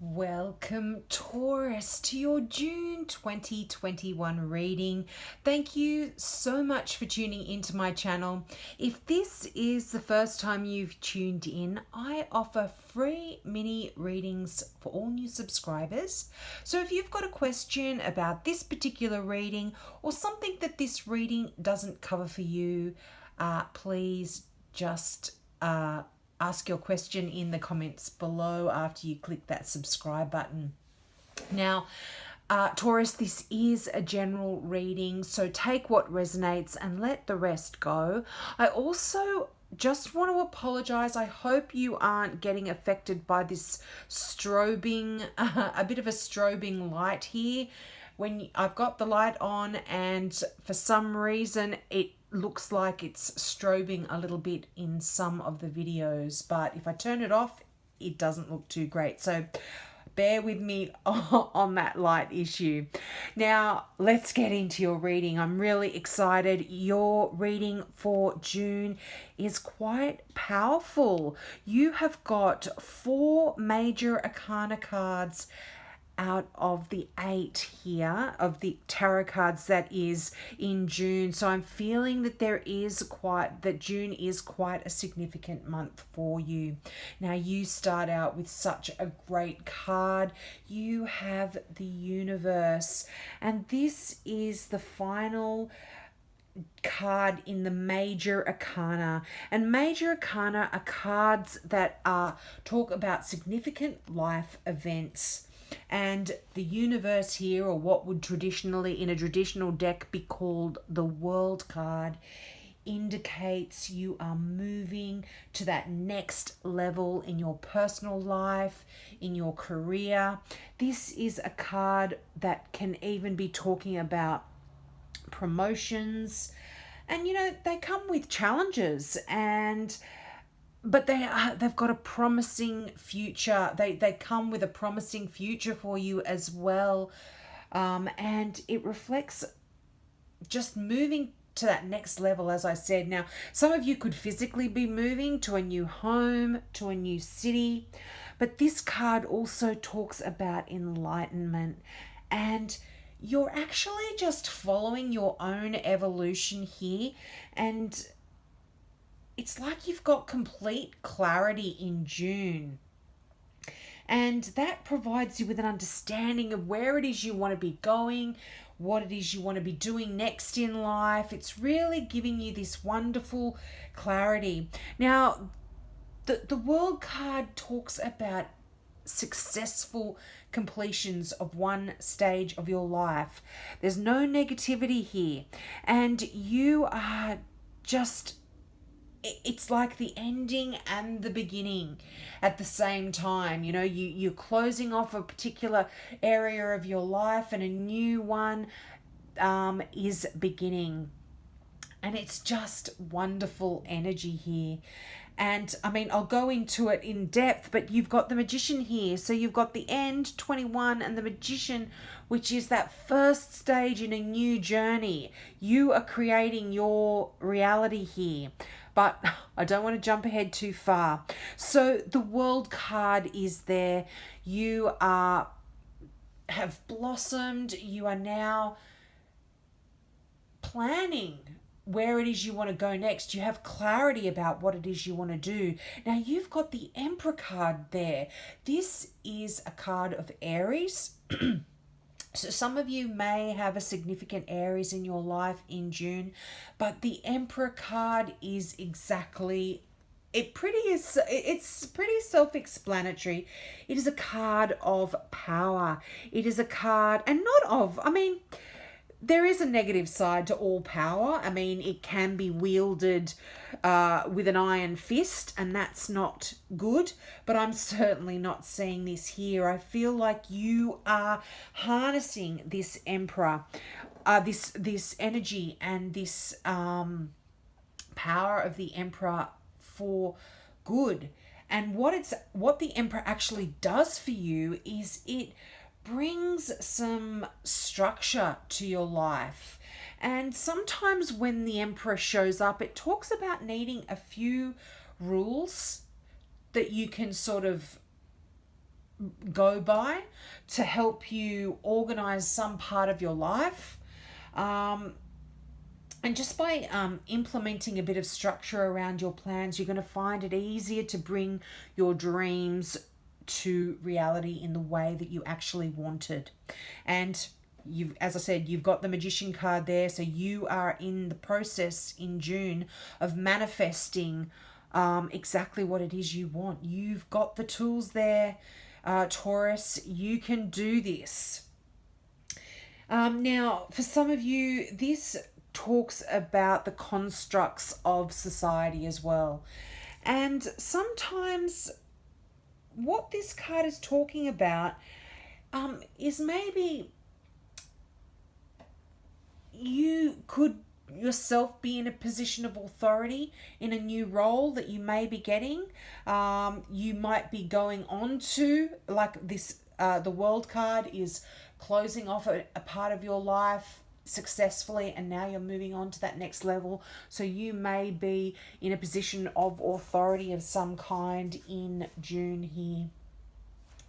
Welcome, Taurus, to your June 2021 reading. Thank you so much for tuning into my channel. If this is the first time you've tuned in, I offer free mini readings for all new subscribers. So if you've got a question about this particular reading or something that this reading doesn't cover for you, please just ask your question in the comments below after you click that subscribe button. Now, Taurus, this is a general reading, so take what resonates and let the rest go. I also just want to apologize. I hope you aren't getting affected by this strobing, a bit of a strobing light here. When I've got the light on and for some reason it looks like it's strobing a little bit in some of the videos, but if I turn it off, it doesn't look too great. So bear with me on that light issue. Now, let's get into your reading. I'm really excited. Your reading for June is quite powerful. You have got 4 major arcana cards out of the 8 here of the tarot cards that is in June. So I'm feeling that June is quite a significant month for you. Now you start out with such a great card. You have the Universe, and this is the final card in the major arcana, and major arcana are cards that talk about significant life events. And the Universe here, or what would traditionally in a traditional deck be called the World card, indicates you are moving to that next level in your personal life, in your career. This is a card that can even be talking about promotions, and they come with challenges, but they've got a promising future. They come with a promising future for you as well, and it reflects just moving to that next level, as I said. Now, some of you could physically be moving to a new home, to a new city, but this card also talks about enlightenment, and you're actually just following your own evolution here, and it's like you've got complete clarity in June. And that provides you with an understanding of where it is you want to be going, what it is you want to be doing next in life. It's really giving you this wonderful clarity. Now, the World card talks about successful completions of one stage of your life. There's no negativity here, and you are just, it's like the ending and the beginning at the same time. You're closing off a particular area of your life and a new one is beginning. And it's just wonderful energy here. And I mean, I'll go into it in depth, but you've got the Magician here. So you've got the End, 21, and the Magician, which is that first stage in a new journey. You are creating your reality here. But I don't want to jump ahead too far. So the World card is there. You have blossomed. You are now planning where it is you want to go next. You have clarity about what it is you want to do. Now you've got the Emperor card there. This is a card of Aries. So some of you may have a significant Aries in your life in June, but the Emperor card is exactly, it's pretty self-explanatory. It is a card of power. It is a card, and there is a negative side to all power. I mean, it can be wielded with an iron fist, and that's not good. But I'm certainly not seeing this here. I feel like you are harnessing this Emperor, this energy and this power of the Emperor for good. And what the Emperor actually does for you is it brings some structure to your life. And sometimes when the Emperor shows up, it talks about needing a few rules that you can sort of go by to help you organize some part of your life. And just by implementing a bit of structure around your plans, you're going to find it easier to bring your dreams to reality in the way that you actually wanted. And you've, as I said, you've got the Magician card there, so you are in the process in June of manifesting exactly what it is you want. You've got the tools there, Taurus. You can do this. Now, for some of you, this talks about the constructs of society as well. And sometimes what this card is talking about is maybe you could yourself be in a position of authority in a new role that you may be getting. You might be going on to, like this, the World card is closing off a part of your life successfully, and now you're moving on to that next level. So you may be in a position of authority of some kind in June here.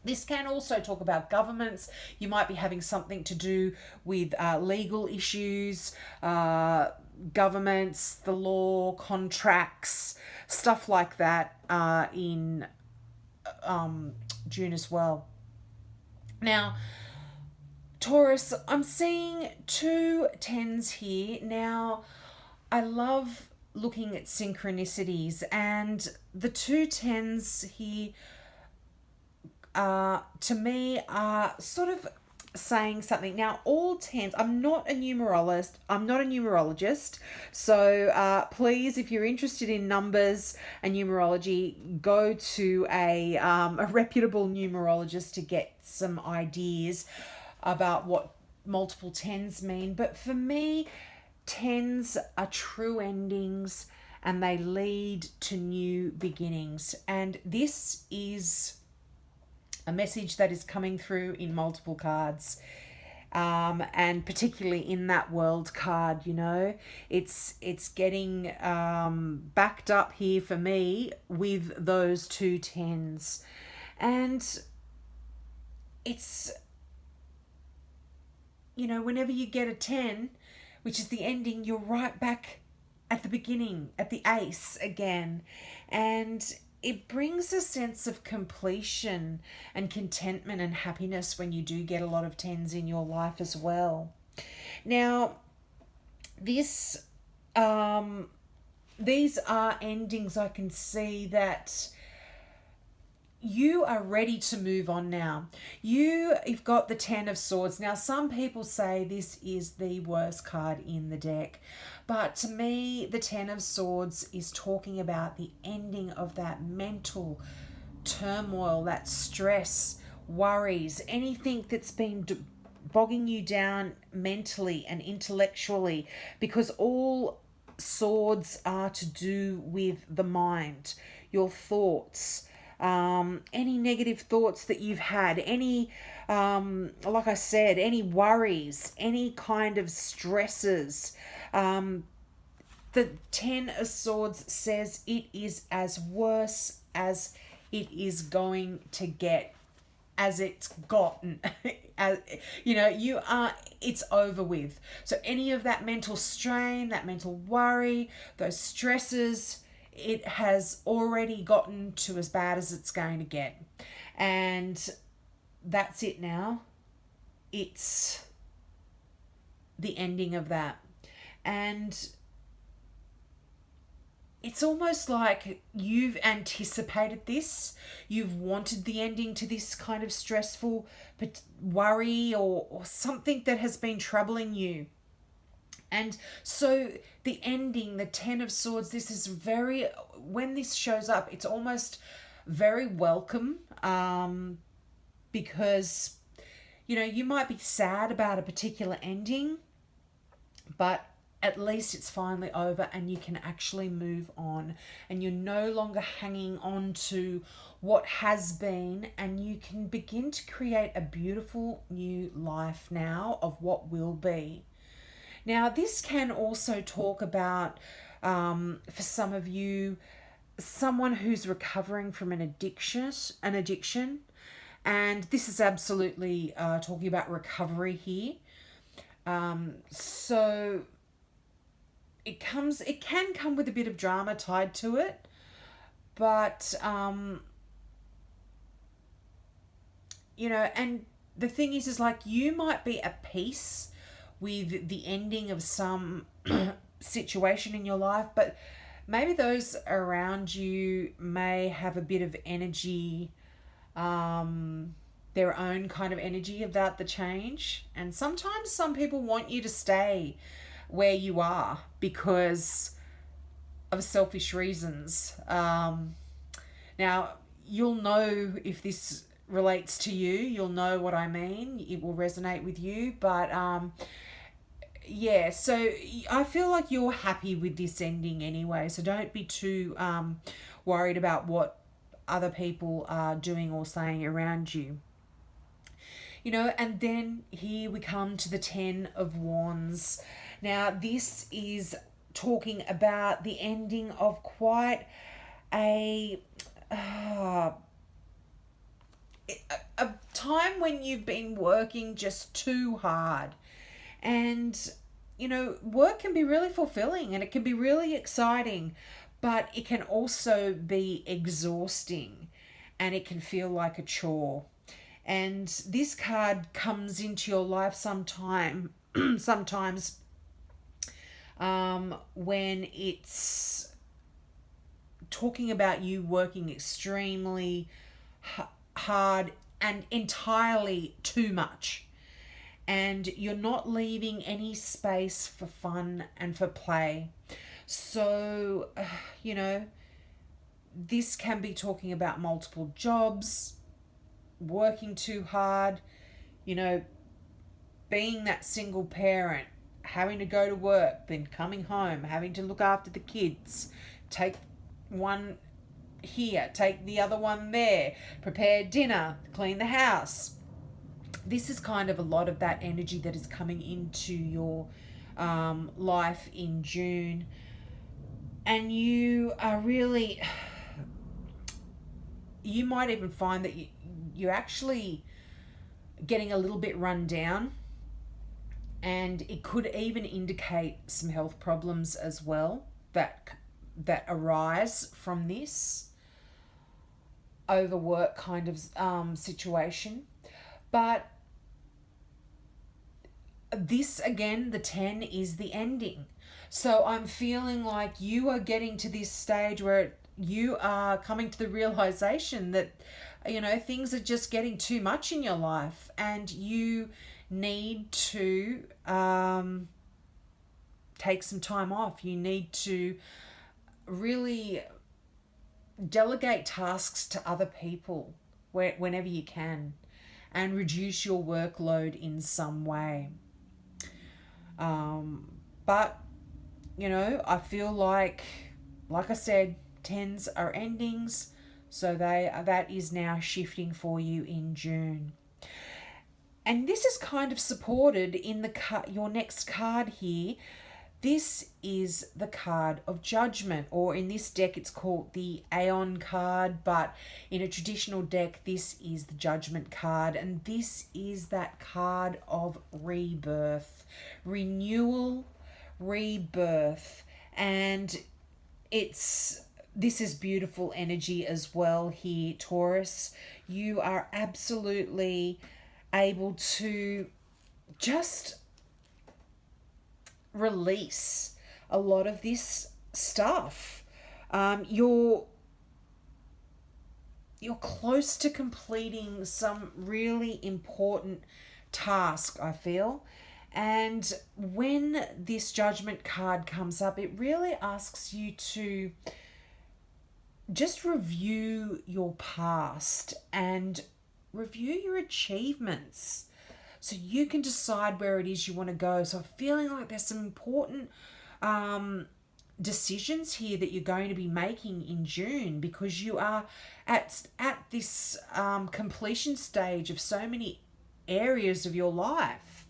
This can also talk about governments. You might be having something to do with legal issues, governments, the law, contracts, stuff like that in June as well. Now, Taurus, I'm seeing 2 10s here. Now, I love looking at synchronicities, and the 2 10s here to me are sort of saying something. Now, all 10s, I'm not a numerologist, so please, if you're interested in numbers and numerology, go to a reputable numerologist to get some ideas about what multiple 10s mean. But for me, 10s are true endings, and they lead to new beginnings. And this is a message that is coming through in multiple cards, and particularly in that World card. You know, it's getting backed up here for me with those 2 10s, and it's, you know, whenever you get a 10, which is the ending, you're right back at the beginning, at the ace again. And it brings a sense of completion and contentment and happiness when you do get a lot of 10s in your life as well. Now, this these are endings. I can see that you are ready to move on now. You've got the 10 of Swords. Now, some people say this is the worst card in the deck, but to me, the 10 of Swords is talking about the ending of that mental turmoil, that stress, worries, anything that's been bogging you down mentally and intellectually, because all swords are to do with the mind, your thoughts, any negative thoughts that you've had, any, like I said, any worries, any kind of stresses. The 10 of Swords says it is as worse as it is going to get, as it's gotten. As, you know, it's over with. So any of that mental strain, that mental worry, those stresses, it has already gotten to as bad as it's going to get. And that's it now. It's the ending of that. And it's almost like you've anticipated this. You've wanted the ending to this kind of stressful worry or something that has been troubling you. And so the ending, the 10 of Swords, this is very, when this shows up, it's almost very welcome, because, you know, you might be sad about a particular ending, but at least it's finally over and you can actually move on, and you're no longer hanging on to what has been, and you can begin to create a beautiful new life now of what will be. Now, this can also talk about, for some of you, someone who's recovering from an addiction, And this is absolutely talking about recovery here. So it can come with a bit of drama tied to it, but and the thing is like you might be at peace with the ending of some situation in your life, but maybe those around you may have a bit of energy, their own kind of energy about the change. And sometimes some people want you to stay where you are because of selfish reasons. Now, you'll know if this relates to you, you'll know what I mean. It will resonate with you, but yeah, so I feel like you're happy with this ending anyway, so don't be too worried about what other people are doing or saying around you. And then here we come to the Ten of Wands. Now, this is talking about the ending of quite a time when you've been working just too hard. And, work can be really fulfilling and it can be really exciting, but it can also be exhausting and it can feel like a chore. And this card comes into your life sometimes when it's talking about you working extremely hard and entirely too much. And you're not leaving any space for fun and for play. So, this can be talking about multiple jobs, working too hard, being that single parent, having to go to work, then coming home, having to look after the kids, take one here, take the other one there, prepare dinner, clean the house. This is kind of a lot of that energy that is coming into your life in June. And you are really, you might even find that you're actually getting a little bit run down, and it could even indicate some health problems as well that arise from this overwork kind of situation. But this, again, the 10 is the ending. So I'm feeling like you are getting to this stage where you are coming to the realization that, things are just getting too much in your life and you need to take some time off. You need to really delegate tasks to other people whenever you can and reduce your workload in some way. But, I feel like I said, 10s are endings, so that is now shifting for you in June. And this is kind of supported in your next card here. This is the card of Judgment, or in this deck it's called the Aeon card, but in a traditional deck this is the Judgment card, and this is that card of rebirth, renewal, rebirth. And this is beautiful energy as well here, Taurus. You are absolutely able to just release a lot of this stuff. You're close to completing some really important task, I feel. And when this Judgment card comes up, it really asks you to just review your past and review your achievements so you can decide where it is you want to go. So I'm feeling like there's some important decisions here that you're going to be making in June, because you are at this completion stage of so many areas of your life.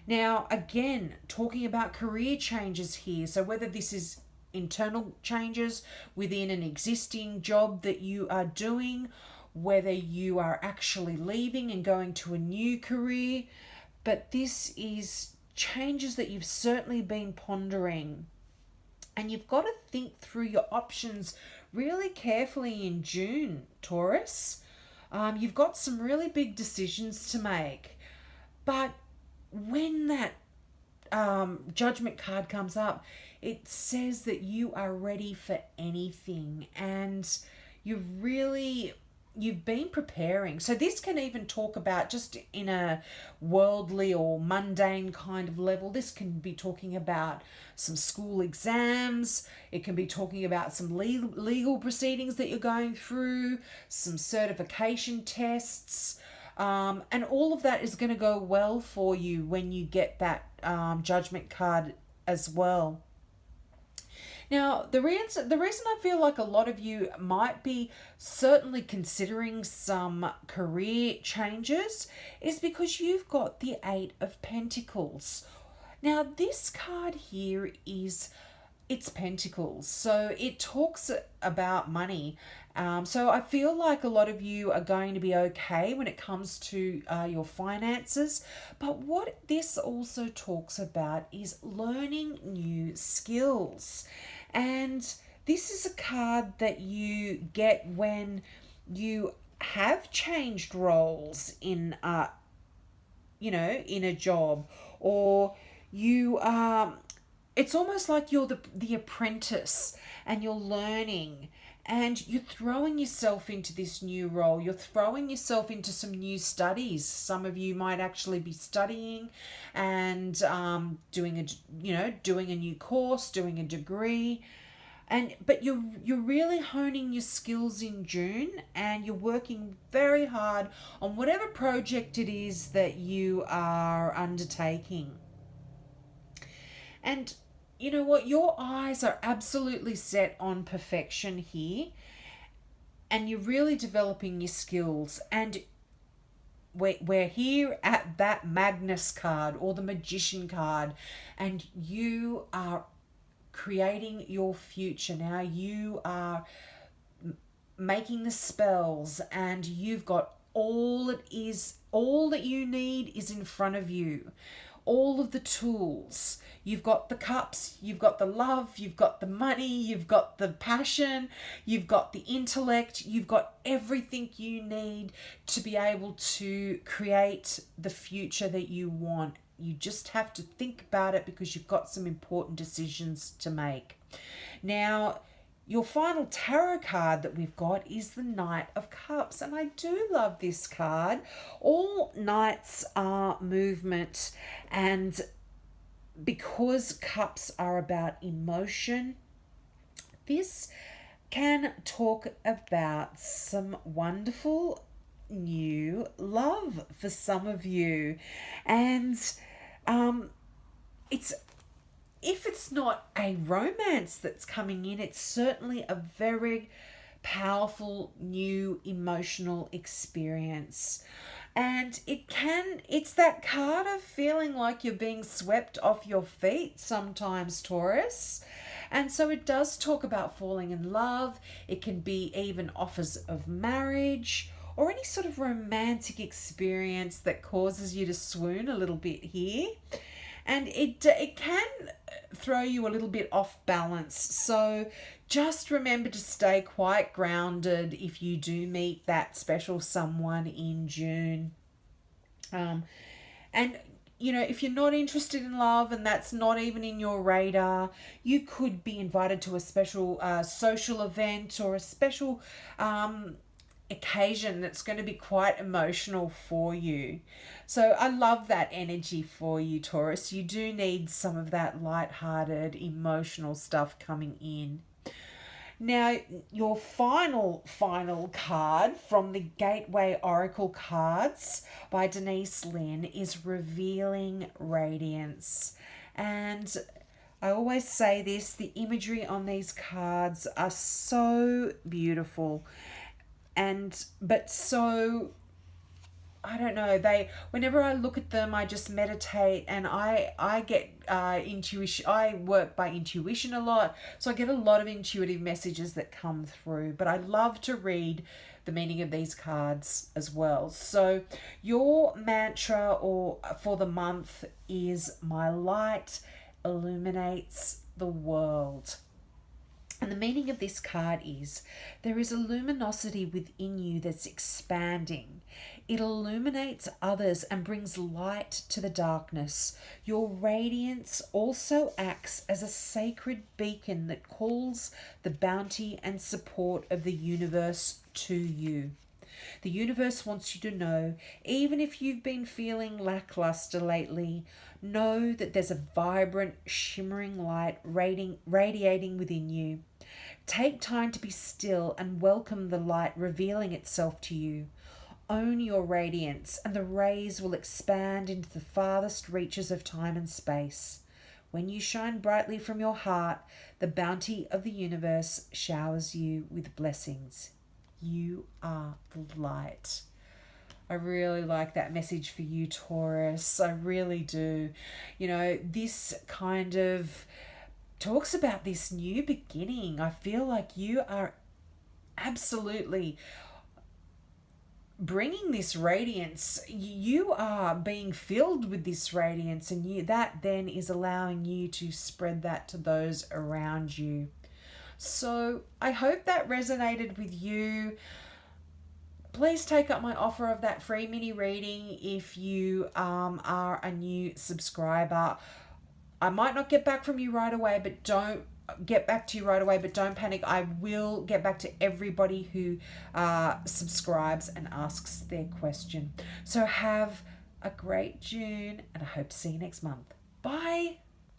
Now, again, talking about career changes here. So whether this is internal changes within an existing job that you are doing, whether you are actually leaving and going to a new career, but this is changes that you've certainly been pondering. And you've got to think through your options really carefully in June, Taurus. You've got some really big decisions to make. But when that judgment card comes up, it says that you are ready for anything, and you've been preparing. So this can even talk about just in a worldly or mundane kind of level. This can be talking about some school exams. It can be talking about some legal proceedings that you're going through, some certification tests. And all of that is going to go well for you when you get that judgment card as well. Now, the reason I feel like a lot of you might be certainly considering some career changes is because you've got the Eight of Pentacles. Now, this card here it's Pentacles, so it talks about money. So I feel like a lot of you are going to be okay when it comes to your finances. But what this also talks about is learning new skills. And this is a card that you get when you have changed roles in in a job, or you it's almost like you're the apprentice and you're learning and you're throwing yourself into this new role. You're throwing yourself into some new studies. Some of you might actually be studying and doing a new course, doing a degree. But you're really honing your skills in June, and you're working very hard on whatever project it is that you are undertaking. And you know what? Your eyes are absolutely set on perfection here, and you're really developing your skills. And we're here at that Magnus card or the Magician card, and you are creating your future now. You are making the spells, and you've got all that you need is in front of you. All of the tools. You've got the cups, you've got the love, you've got the money, you've got the passion, you've got the intellect, you've got everything you need to be able to create the future that you want. You just have to think about it because you've got some important decisions to make. Now, your final tarot card that we've got is the Knight of Cups, and I do love this card. All knights are movement, and because cups are about emotion, this can talk about some wonderful new love for some of you. And if it's not a romance that's coming in, it's certainly a very powerful new emotional experience. And it's that card of feeling like you're being swept off your feet sometimes, Taurus. And so it does talk about falling in love. It can be even offers of marriage or any sort of romantic experience that causes you to swoon a little bit here. And it can throw you a little bit off balance. So just remember to stay quite grounded if you do meet that special someone in June. And, if you're not interested in love and that's not even in your radar, you could be invited to a special social event or a special occasion that's going to be quite emotional for you. So I love that energy for you, Taurus. You do need some of that light-hearted, emotional stuff coming in. Now, your final card from the Gateway Oracle cards by Denise Lynn is Revealing Radiance. And I always say this, the imagery on these cards are so beautiful. But so, I don't know, whenever I look at them, I just meditate, and I get intuition. I work by intuition a lot, so I get a lot of intuitive messages that come through. But I love to read the meaning of these cards as well. So your mantra or for the month is "My light illuminates the world." And the meaning of this card is there is a luminosity within you that's expanding. It illuminates others and brings light to the darkness. Your radiance also acts as a sacred beacon that calls the bounty and support of the universe to you. The universe wants you to know, even if you've been feeling lackluster lately, know that there's a vibrant, shimmering light radiating within you. Take time to be still and welcome the light revealing itself to you. Own your radiance, and the rays will expand into the farthest reaches of time and space. When you shine brightly from your heart, the bounty of the universe showers you with blessings. You are the light. I really like that message for you, Taurus. I really do. You know, this kind of talks about this new beginning. I feel like you are absolutely bringing this radiance. You are being filled with this radiance, and that then is allowing you to spread that to those around you. So I hope that resonated with you. Please take up my offer of that free mini reading if you are a new subscriber. I might not get back from you right away, but don't panic. I will get back to everybody who subscribes and asks their question. So have a great June, and I hope to see you next month. Bye.